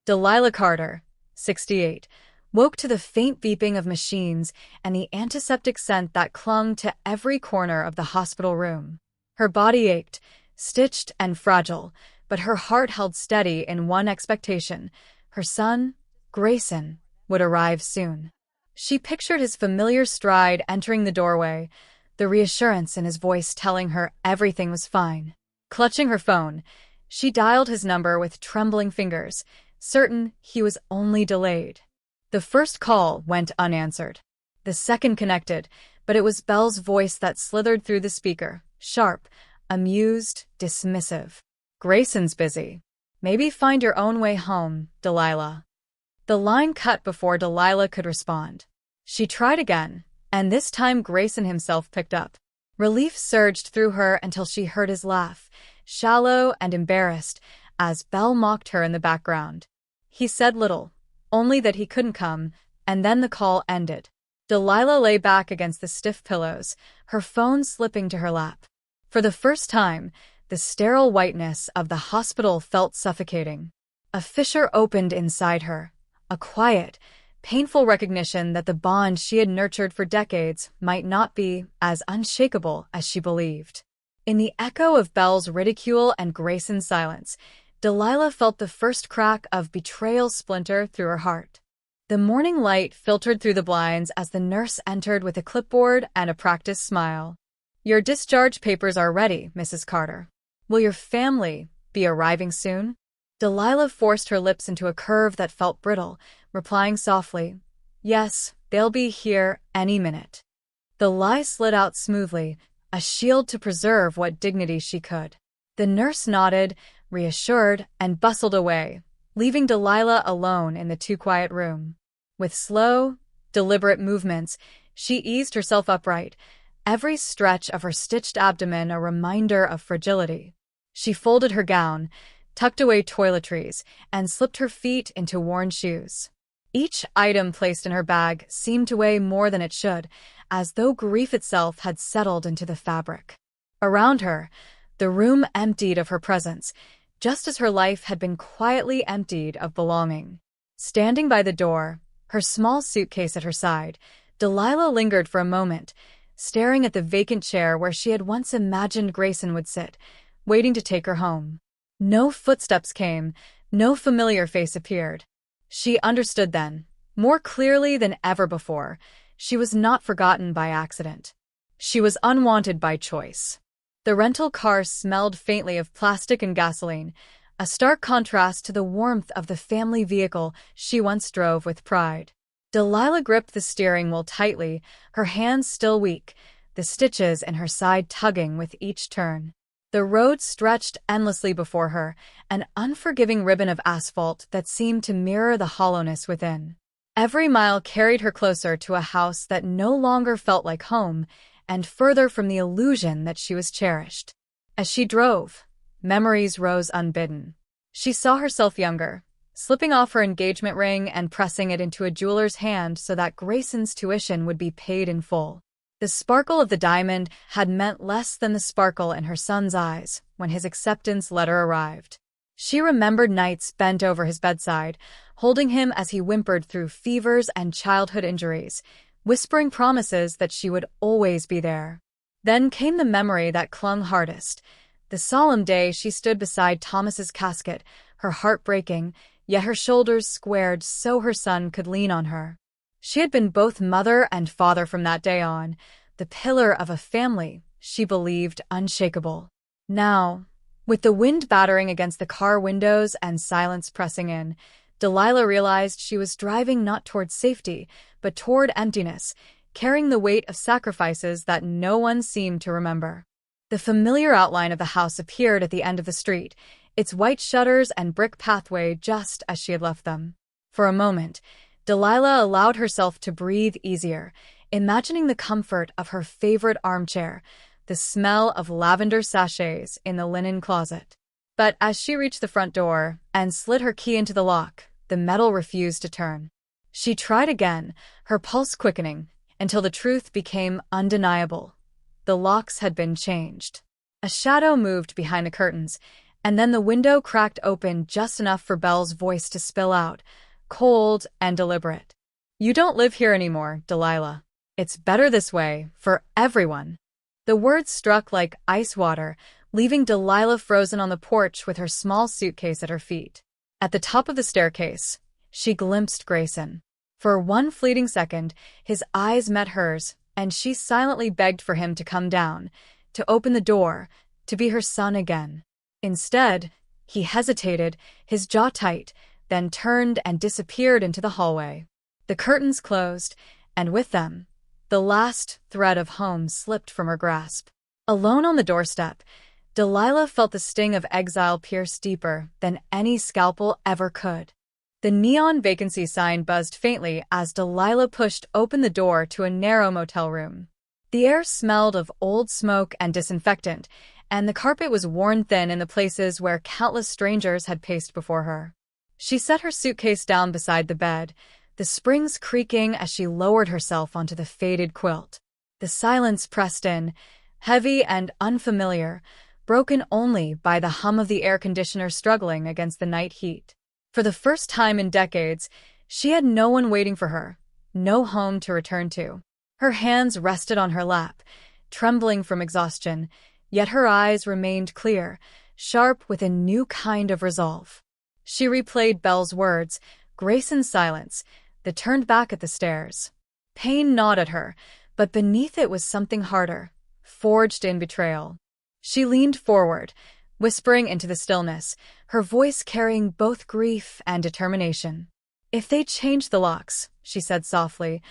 Delilah Carter, 68, woke to the faint beeping of machines and the antiseptic scent that clung to every corner of the hospital room. Her body ached, stitched and fragile, but her heart held steady in one expectation: her son, Grayson, would arrive soon. She pictured his familiar stride entering the doorway, the reassurance in his voice telling her everything was fine. Clutching her phone, she dialed his number with trembling fingers, certain he was only delayed. The first call went unanswered. The second connected, but it was Belle's voice that slithered through the speaker, sharp, amused, dismissive. "Grayson's busy. Maybe find your own way home, Delilah." The line cut before Delilah could respond. She tried again, and this time Grayson himself picked up. Relief surged through her until she heard his laugh, shallow and embarrassed, as Belle mocked her in the background. He said little, only that he couldn't come, and then the call ended. Delilah lay back against the stiff pillows, her phone slipping to her lap. For the first time, the sterile whiteness of the hospital felt suffocating. A fissure opened inside her, a quiet, painful recognition that the bond she had nurtured for decades might not be as unshakable as she believed. In the echo of Belle's ridicule and Grayson's silence, Delilah felt the first crack of betrayal splinter through her heart. The morning light filtered through the blinds as the nurse entered with a clipboard and a practiced smile. "Your discharge papers are ready, Mrs. Carter. Will your family be arriving soon?" Delilah forced her lips into a curve that felt brittle, replying softly, "Yes, they'll be here any minute." The lie slid out smoothly, a shield to preserve what dignity she could. The nurse nodded, reassured, and bustled away, leaving Delilah alone in the too-quiet room. With slow, deliberate movements, she eased herself upright, every stretch of her stitched abdomen a reminder of fragility. She folded her gown, tucked away toiletries, and slipped her feet into worn shoes. Each item placed in her bag seemed to weigh more than it should, as though grief itself had settled into the fabric. Around her, the room emptied of her presence, just as her life had been quietly emptied of belonging. Standing by the door, her small suitcase at her side, Delilah lingered for a moment, staring at the vacant chair where she had once imagined Grayson would sit, waiting to take her home. No footsteps came, no familiar face appeared. She understood then, more clearly than ever before, she was not forgotten by accident. She was unwanted by choice. The rental car smelled faintly of plastic and gasoline, a stark contrast to the warmth of the family vehicle she once drove with pride. Delilah gripped the steering wheel tightly, her hands still weak, the stitches in her side tugging with each turn. The road stretched endlessly before her, an unforgiving ribbon of asphalt that seemed to mirror the hollowness within. Every mile carried her closer to a house that no longer felt like home, and further from the illusion that she was cherished. As she drove, memories rose unbidden. She saw herself younger, slipping off her engagement ring and pressing it into a jeweler's hand so that Grayson's tuition would be paid in full. The sparkle of the diamond had meant less than the sparkle in her son's eyes when his acceptance letter arrived. She remembered nights bent over his bedside, holding him as he whimpered through fevers and childhood injuries, whispering promises that she would always be there. Then came the memory that clung hardest, the solemn day she stood beside Thomas's casket, her heart breaking, yet her shoulders squared so her son could lean on her. She had been both mother and father from that day on, the pillar of a family she believed unshakable. Now, with the wind battering against the car windows and silence pressing in, Delilah realized she was driving not toward safety, but toward emptiness, carrying the weight of sacrifices that no one seemed to remember. The familiar outline of the house appeared at the end of the street, its white shutters and brick pathway just as she had left them. For a moment, Delilah allowed herself to breathe easier, imagining the comfort of her favorite armchair, the smell of lavender sachets in the linen closet. But as she reached the front door and slid her key into the lock, the metal refused to turn. She tried again, her pulse quickening, until the truth became undeniable. The locks had been changed. A shadow moved behind the curtains, And then the window cracked open just enough for Belle's voice to spill out, cold and deliberate. "You don't live here anymore, Delilah. It's better this way, for everyone." The words struck like ice water, leaving Delilah frozen on the porch with her small suitcase at her feet. At the top of the staircase, she glimpsed Grayson. For one fleeting second, his eyes met hers, and she silently begged for him to come down, to open the door, to be her son again. Instead, he hesitated, his jaw tight, then turned and disappeared into the hallway. The curtains closed, and with them, the last thread of home slipped from her grasp. Alone on the doorstep, Delilah felt the sting of exile pierce deeper than any scalpel ever could. The neon vacancy sign buzzed faintly as Delilah pushed open the door to a narrow motel room. The air smelled of old smoke and disinfectant, and the carpet was worn thin in the places where countless strangers had paced before her. She set her suitcase down beside the bed, the springs creaking as she lowered herself onto the faded quilt. The silence pressed in, heavy and unfamiliar, broken only by the hum of the air conditioner struggling against the night heat. For the first time in decades, she had no one waiting for her, no home to return to. Her hands rested on her lap, trembling from exhaustion, yet her eyes remained clear, sharp with a new kind of resolve. She replayed Belle's words, Grayson's silence, that turned back at the stairs. Pain gnawed at her, but beneath it was something harder, forged in betrayal. She leaned forward, whispering into the stillness, her voice carrying both grief and determination. "If they change the locks," she said softly,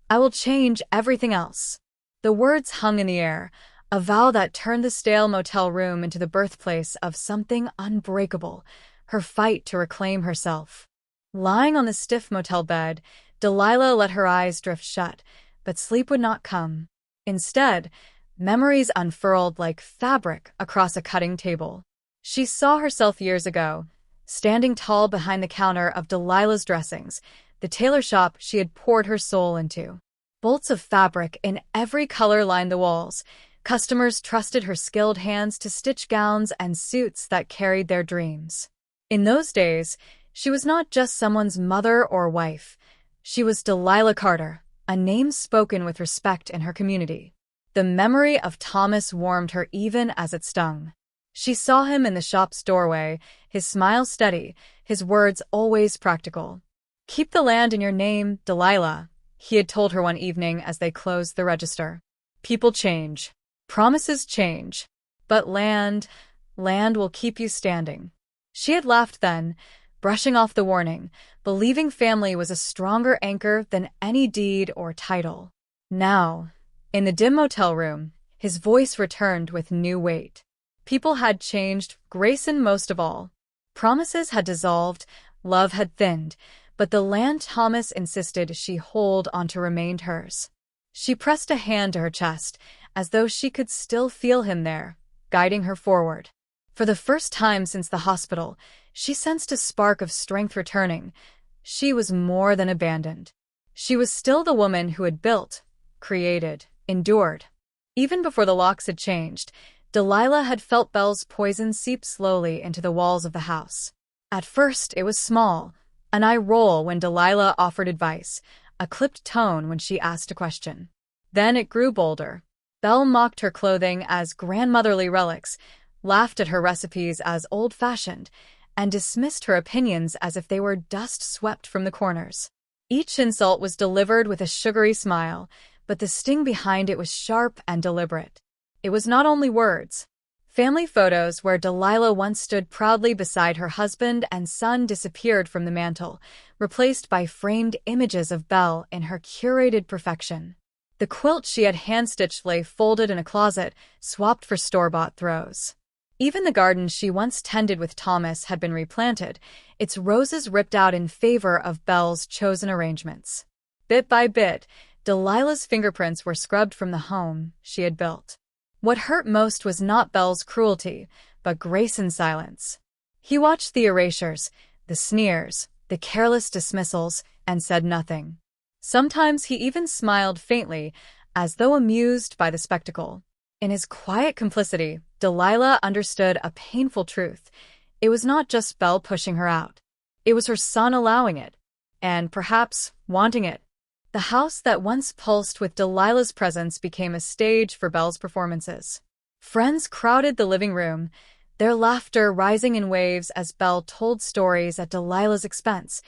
"I will change everything else." The words hung in the air, a vow that turned the stale motel room into the birthplace of something unbreakable, her fight to reclaim herself. Lying on the stiff motel bed, Delilah let her eyes drift shut, but sleep would not come. Instead, memories unfurled like fabric across a cutting table. She saw herself years ago, standing tall behind the counter of Delilah's dressings, the tailor shop she had poured her soul into. Bolts of fabric in every color lined the walls. Customers trusted her skilled hands to stitch gowns and suits that carried their dreams. In those days, she was not just someone's mother or wife. She was Delilah Carter, a name spoken with respect in her community. The memory of Thomas warmed her even as it stung. She saw him in the shop's doorway, his smile steady, his words always practical. "Keep the land in your name, Delilah," he had told her one evening as they closed the register. "People change. Promises change. But land will keep you standing." She had laughed then, brushing off the warning, believing family was a stronger anchor than any deed or title. Now, in the dim motel room, his voice returned with new weight. People had changed, Grayson most of all. Promises had dissolved, love had thinned, but the land Thomas insisted she hold onto remained hers. She pressed a hand to her chest, as though she could still feel him there, guiding her forward. For the first time since the hospital, she sensed a spark of strength returning. She was more than abandoned. She was still the woman who had built, created, endured. Even before the locks had changed, Delilah had felt Belle's poison seep slowly into the walls of the house. At first, it was small, an eye roll when Delilah offered advice, a clipped tone when she asked a question. Then it grew bolder. Belle mocked her clothing as grandmotherly relics, laughed at her recipes as old-fashioned, and dismissed her opinions as if they were dust swept from the corners. Each insult was delivered with a sugary smile, but the sting behind it was sharp and deliberate. It was not only words. Family photos where Delilah once stood proudly beside her husband and son disappeared from the mantel, replaced by framed images of Belle in her curated perfection. The quilt she had hand-stitched lay folded in a closet, swapped for store-bought throws. Even the garden she once tended with Thomas had been replanted, its roses ripped out in favor of Belle's chosen arrangements. Bit by bit, Delilah's fingerprints were scrubbed from the home she had built. What hurt most was not Belle's cruelty, but Grayson's silence. He watched the erasures, the sneers, the careless dismissals, and said nothing. Sometimes he even smiled faintly, as though amused by the spectacle. In his quiet complicity, Delilah understood a painful truth. It was not just Belle pushing her out. It was her son allowing it, and perhaps wanting it. The house that once pulsed with Delilah's presence became a stage for Belle's performances. Friends crowded the living room, their laughter rising in waves as Belle told stories at Delilah's expense,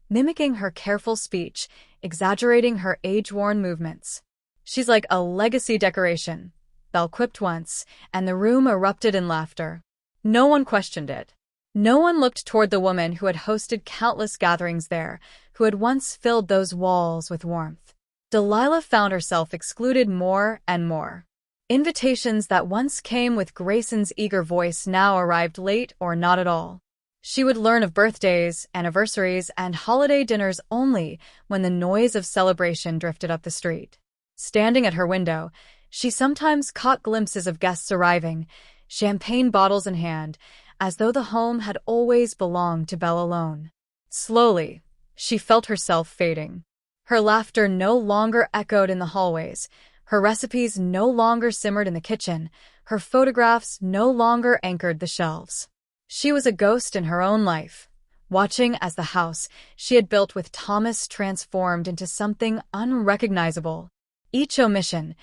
mimicking her careful speech, exaggerating her age-worn movements. "She's like a legacy decoration," Belle quipped once, and the room erupted in laughter. No one questioned it. No one looked toward the woman who had hosted countless gatherings there, who had once filled those walls with warmth. Delilah found herself excluded more and more. Invitations that once came with Grayson's eager voice now arrived late or not at all. She would learn of birthdays, anniversaries, and holiday dinners only when the noise of celebration drifted up the street. Standing at her window, she sometimes caught glimpses of guests arriving, champagne bottles in hand, as though the home had always belonged to Belle alone. Slowly, she felt herself fading. Her laughter no longer echoed in the hallways, her recipes no longer simmered in the kitchen, her photographs no longer anchored the shelves. She was a ghost in her own life, watching as the house she had built with Thomas transformed into something unrecognizable. Each omission,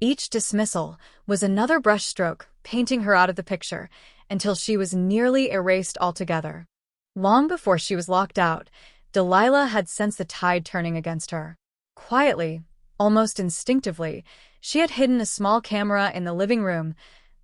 each dismissal, was another brushstroke painting her out of the picture, until she was nearly erased altogether. Long before she was locked out, Delilah had sensed the tide turning against her. Quietly, almost instinctively, she had hidden a small camera in the living room,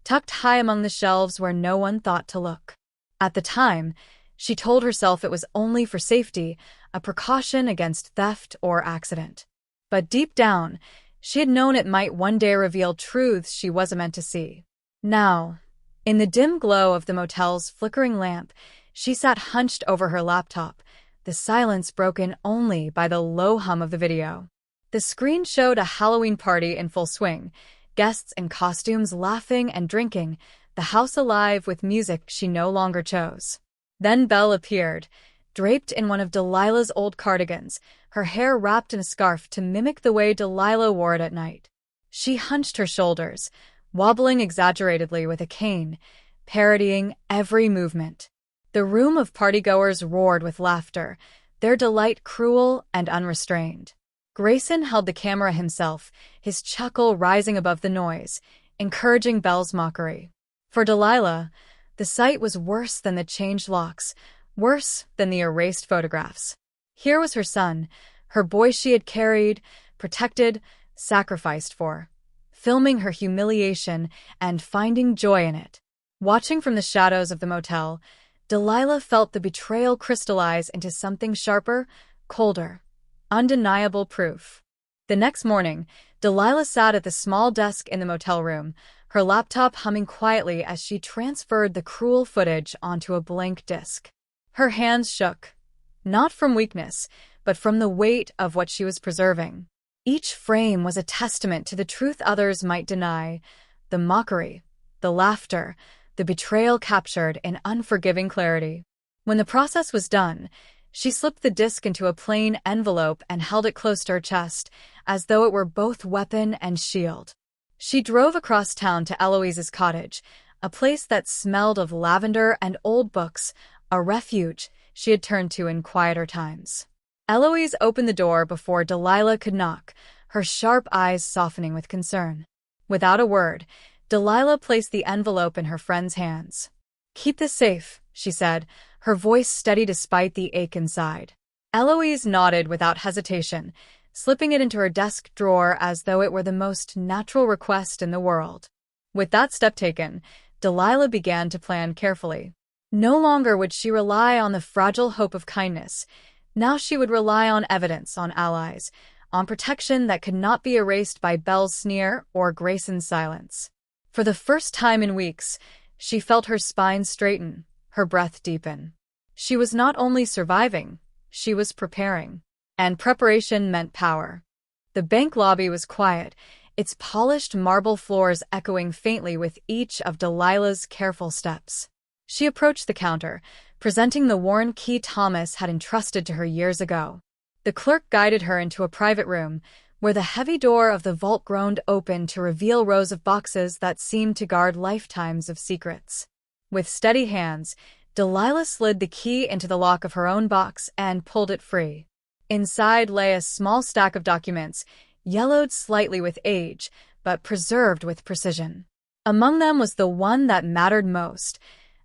tucked high among the shelves where no one thought to look. At the time, she told herself it was only for safety, a precaution against theft or accident. But deep down, she had known it might one day reveal truths she wasn't meant to see. Now, in the dim glow of the motel's flickering lamp, she sat hunched over her laptop, the silence broken only by the low hum of the video. The screen showed a Halloween party in full swing, guests in costumes laughing and drinking, the house alive with music she no longer chose. Then Belle appeared, draped in one of Delilah's old cardigans, her hair wrapped in a scarf to mimic the way Delilah wore it at night. She hunched her shoulders, wobbling exaggeratedly with a cane, parodying every movement. The room of partygoers roared with laughter, their delight cruel and unrestrained. Grayson held the camera himself, his chuckle rising above the noise, encouraging Belle's mockery. For Delilah, the sight was worse than the changed locks, worse than the erased photographs. Here was her son, her boy she had carried, protected, sacrificed for, filming her humiliation and finding joy in it. Watching from the shadows of the motel, Delilah felt the betrayal crystallize into something sharper, colder, undeniable proof. The next morning, Delilah sat at the small desk in the motel room, her laptop humming quietly as she transferred the cruel footage onto a blank disk. Her hands shook, not from weakness, but from the weight of what she was preserving. Each frame was a testament to the truth others might deny, the mockery, the laughter, the betrayal captured in unforgiving clarity. When the process was done, she slipped the disc into a plain envelope and held it close to her chest, as though it were both weapon and shield. She drove across town to Eloise's cottage, a place that smelled of lavender and old books, a refuge she had turned to in quieter times. Eloise opened the door before Delilah could knock, her sharp eyes softening with concern. Without a word, Delilah placed the envelope in her friend's hands. "Keep this safe," she said, her voice steady despite the ache inside. Eloise nodded without hesitation, slipping it into her desk drawer as though it were the most natural request in the world. With that step taken, Delilah began to plan carefully. No longer would she rely on the fragile hope of kindness. Now she would rely on evidence, on allies, on protection that could not be erased by Belle's sneer or Grayson's silence. For the first time in weeks, she felt her spine straighten, her breath deepen. She was not only surviving, she was preparing. And preparation meant power. The bank lobby was quiet, its polished marble floors echoing faintly with each of Delilah's careful steps. She approached the counter, presenting the worn key Thomas had entrusted to her years ago. The clerk guided her into a private room, where the heavy door of the vault groaned open to reveal rows of boxes that seemed to guard lifetimes of secrets. With steady hands, Delilah slid the key into the lock of her own box and pulled it free. Inside lay a small stack of documents, yellowed slightly with age, but preserved with precision. Among them was the one that mattered most,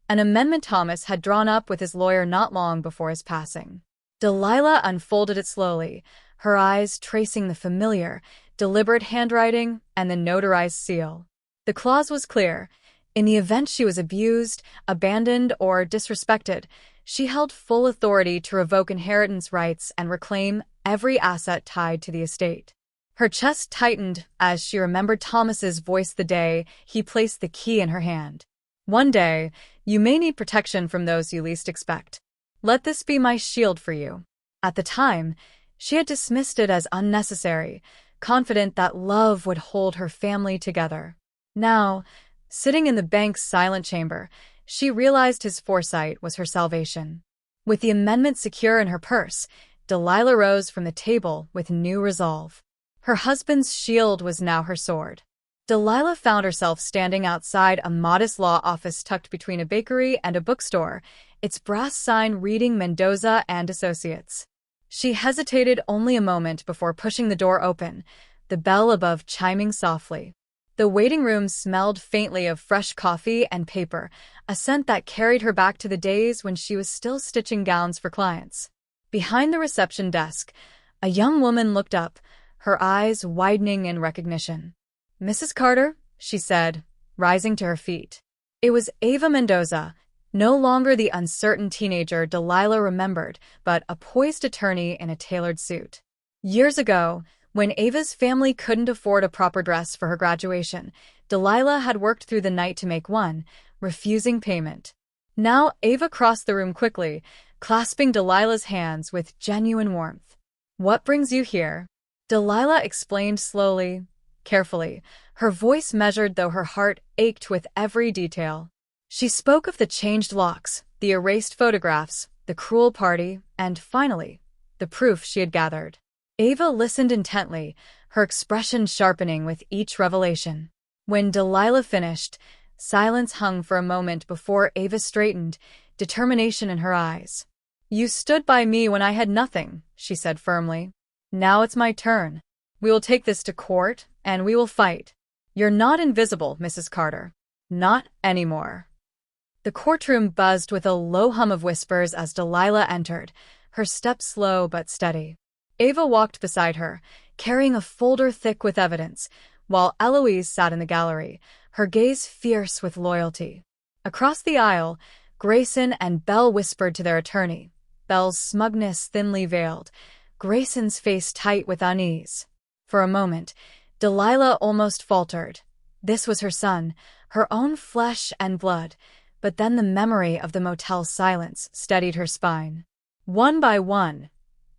an amendment Thomas had drawn up with his lawyer not long before his passing. Delilah unfolded it slowly, her eyes tracing the familiar, deliberate handwriting and the notarized seal. The clause was clear. In the event she was abused, abandoned, or disrespected, she held full authority to revoke inheritance rights and reclaim every asset tied to the estate. Her chest tightened as she remembered Thomas's voice the day he placed the key in her hand. One day, you may need protection from those you least expect. Let this be my shield for you. At the time, she had dismissed it as unnecessary, confident that love would hold her family together. Now, sitting in the bank's silent chamber, she realized his foresight was her salvation. With the amendment secure in her purse, Delilah rose from the table with new resolve. Her husband's shield was now her sword. Delilah found herself standing outside a modest law office tucked between a bakery and a bookstore, its brass sign reading Mendoza and Associates. She hesitated only a moment before pushing the door open, the bell above chiming softly. The waiting room smelled faintly of fresh coffee and paper, a scent that carried her back to the days when she was still stitching gowns for clients. Behind the reception desk, a young woman looked up, her eyes widening in recognition. "Mrs. Carter," she said, rising to her feet. It was Ava Mendoza, no longer the uncertain teenager Delilah remembered, but a poised attorney in a tailored suit. Years ago, when Ava's family couldn't afford a proper dress for her graduation, Delilah had worked through the night to make one, refusing payment. Now Ava crossed the room quickly, clasping Delilah's hands with genuine warmth. "What brings you here?" Delilah explained slowly, carefully, her voice measured though her heart ached with every detail. She spoke of the changed locks, the erased photographs, the cruel party, and finally, the proof she had gathered. Ava listened intently, her expression sharpening with each revelation. When Delilah finished, silence hung for a moment before Ava straightened, determination in her eyes. "You stood by me when I had nothing," she said firmly. "Now it's my turn. We will take this to court, and we will fight. You're not invisible, Mrs. Carter. Not anymore." The courtroom buzzed with a low hum of whispers as Delilah entered, her step slow but steady. Ava walked beside her, carrying a folder thick with evidence, while Eloise sat in the gallery, her gaze fierce with loyalty. Across the aisle, Grayson and Belle whispered to their attorney, Belle's smugness thinly veiled, Grayson's face tight with unease. For a moment, Delilah almost faltered. This was her son, her own flesh and blood, but then the memory of the motel's silence steadied her spine. One by one,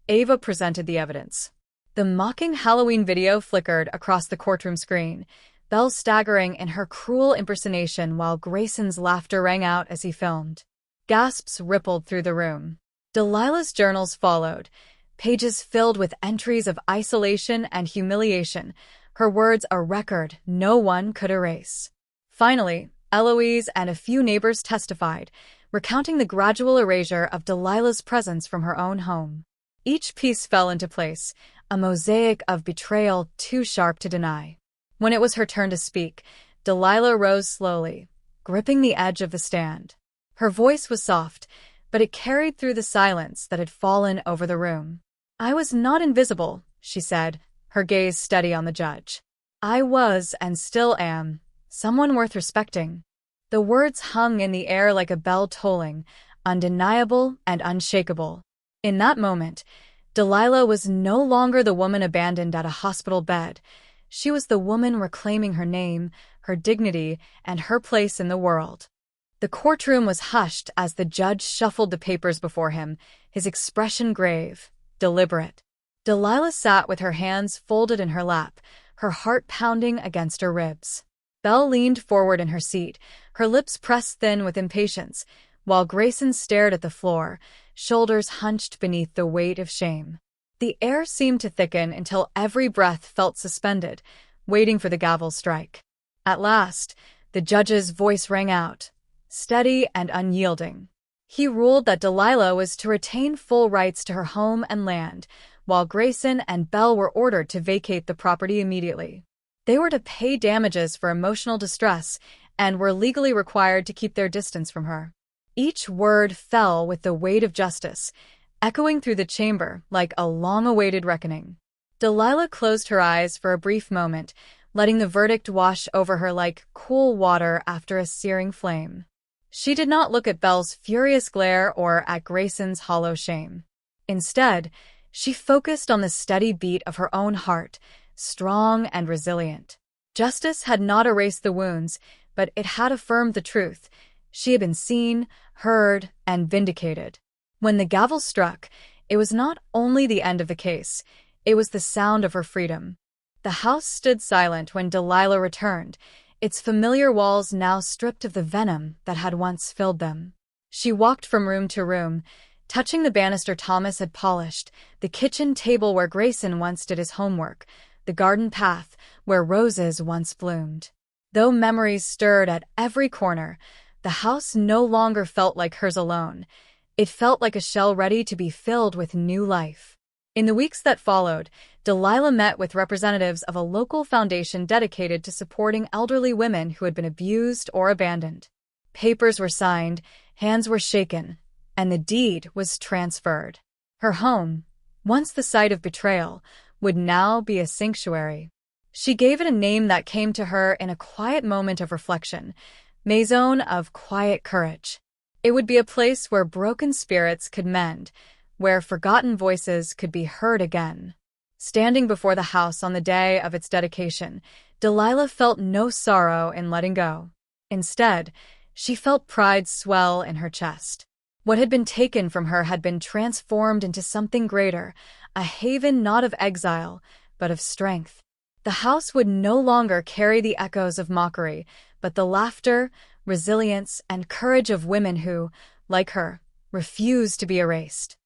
Ava presented the evidence. The mocking Halloween video flickered across the courtroom screen, Belle staggering in her cruel impersonation while Grayson's laughter rang out as he filmed. Gasps rippled through the room. Delilah's journals followed, pages filled with entries of isolation and humiliation, her words a record no one could erase. Finally, Eloise and a few neighbors testified, recounting the gradual erasure of Delilah's presence from her own home. Each piece fell into place, a mosaic of betrayal too sharp to deny. When it was her turn to speak, Delilah rose slowly, gripping the edge of the stand. Her voice was soft, but it carried through the silence that had fallen over the room. "I was not invisible," she said, her gaze steady on the judge. "I was, and still am, someone worth respecting." The words hung in the air like a bell tolling, undeniable and unshakable. In that moment, Delilah was no longer the woman abandoned at a hospital bed. She was the woman reclaiming her name, her dignity, and her place in the world. The courtroom was hushed as the judge shuffled the papers before him, his expression grave, deliberate. Delilah sat with her hands folded in her lap, her heart pounding against her ribs. Belle leaned forward in her seat, her lips pressed thin with impatience, while Grayson stared at the floor, shoulders hunched beneath the weight of shame. The air seemed to thicken until every breath felt suspended, waiting for the gavel's strike. At last, the judge's voice rang out, steady and unyielding. He ruled that Delilah was to retain full rights to her home and land, while Grayson and Belle were ordered to vacate the property immediately. They were to pay damages for emotional distress and were legally required to keep their distance from her. Each word fell with the weight of justice, echoing through the chamber like a long-awaited reckoning. Delilah closed her eyes for a brief moment, letting the verdict wash over her like cool water after a searing flame. She did not look at Belle's furious glare or at Grayson's hollow shame. Instead, she focused on the steady beat of her own heart, strong and resilient. Justice had not erased the wounds, but it had affirmed the truth. She had been seen, heard, and vindicated. When the gavel struck, it was not only the end of the case, it was the sound of her freedom. The house stood silent when Delilah returned, its familiar walls now stripped of the venom that had once filled them. She walked from room to room, touching the banister Thomas had polished, the kitchen table where Grayson once did his homework, the garden path where roses once bloomed. Though memories stirred at every corner, the house no longer felt like hers alone. It felt like a shell ready to be filled with new life. In the weeks that followed, Delilah met with representatives of a local foundation dedicated to supporting elderly women who had been abused or abandoned. Papers were signed, hands were shaken, and the deed was transferred. Her home, once the site of betrayal, would now be a sanctuary. She gave it a name that came to her in a quiet moment of reflection, Maison of Quiet Courage. It would be a place where broken spirits could mend, where forgotten voices could be heard again. Standing before the house on the day of its dedication, Delilah felt no sorrow in letting go. Instead, she felt pride swell in her chest. What had been taken from her had been transformed into something greater, a haven not of exile, but of strength. The house would no longer carry the echoes of mockery, but the laughter, resilience, and courage of women who, like her, refused to be erased.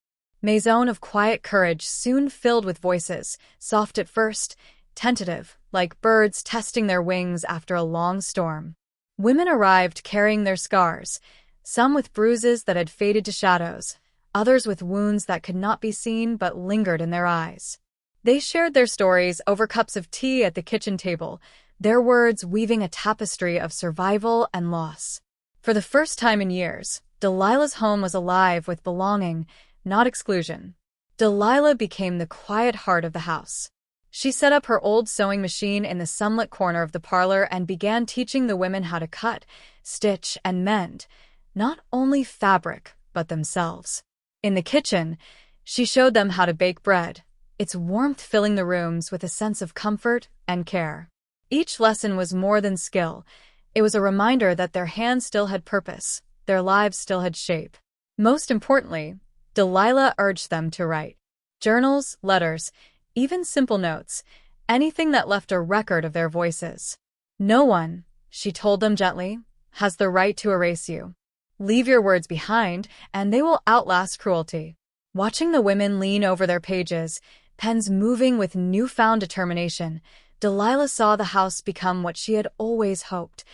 Maison of Quiet Courage soon filled with voices, soft at first, tentative, like birds testing their wings after a long storm. Women arrived carrying their scars, some with bruises that had faded to shadows, others with wounds that could not be seen but lingered in their eyes. They shared their stories over cups of tea at the kitchen table, their words weaving a tapestry of survival and loss. For the first time in years, Delilah's home was alive with belonging, not exclusion. Delilah became the quiet heart of the house. She set up her old sewing machine in the sunlit corner of the parlor and began teaching the women how to cut, stitch, and mend, not only fabric, but themselves. In the kitchen, she showed them how to bake bread, its warmth filling the rooms with a sense of comfort and care. Each lesson was more than skill. It was a reminder that their hands still had purpose, their lives still had shape. Most importantly, Delilah urged them to write. Journals, letters, even simple notes, anything that left a record of their voices. No one, she told them gently, has the right to erase you. Leave your words behind, and they will outlast cruelty. Watching the women lean over their pages, pens moving with newfound determination, Delilah saw the house become what she had always hoped.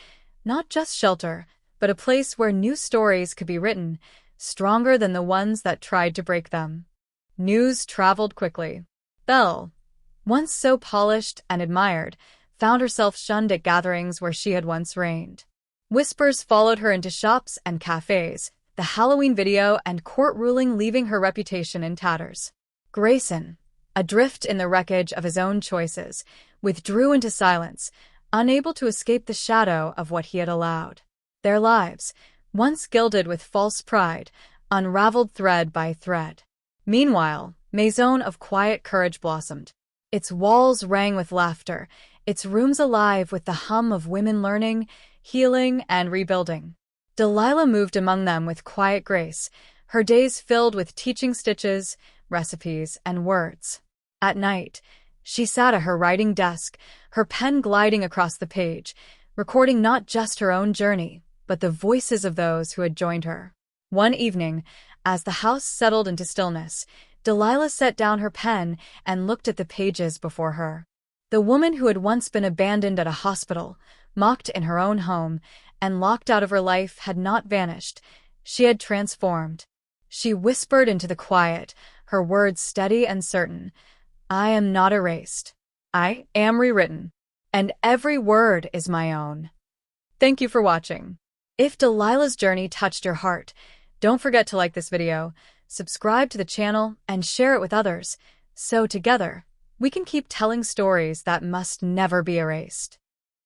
Not just shelter, but a place where new stories could be written, stronger than the ones that tried to break them. News traveled quickly. Belle, once so polished and admired, found herself shunned at gatherings where she had once reigned. Whispers followed her into shops and cafes, the Halloween video and court ruling leaving her reputation in tatters. Grayson, adrift in the wreckage of his own choices, withdrew into silence, unable to escape the shadow of what he had allowed. Their lives, once gilded with false pride, unraveled thread by thread. Meanwhile, Maison of Quiet Courage blossomed. Its walls rang with laughter, its rooms alive with the hum of women learning, healing, and rebuilding. Delilah moved among them with quiet grace, her days filled with teaching stitches, recipes, and words. At night, she sat at her writing desk, her pen gliding across the page, recording not just her own journey, but the voices of those who had joined her. One evening, as the house settled into stillness, Delilah set down her pen and looked at the pages before her. The woman who had once been abandoned at a hospital, mocked in her own home, and locked out of her life had not vanished. She had transformed. She whispered into the quiet, her words steady and certain. I am not erased. I am rewritten. And every word is my own. Thank you for watching. If Delilah's journey touched your heart, don't forget to like this video, subscribe to the channel, and share it with others, so together, we can keep telling stories that must never be erased.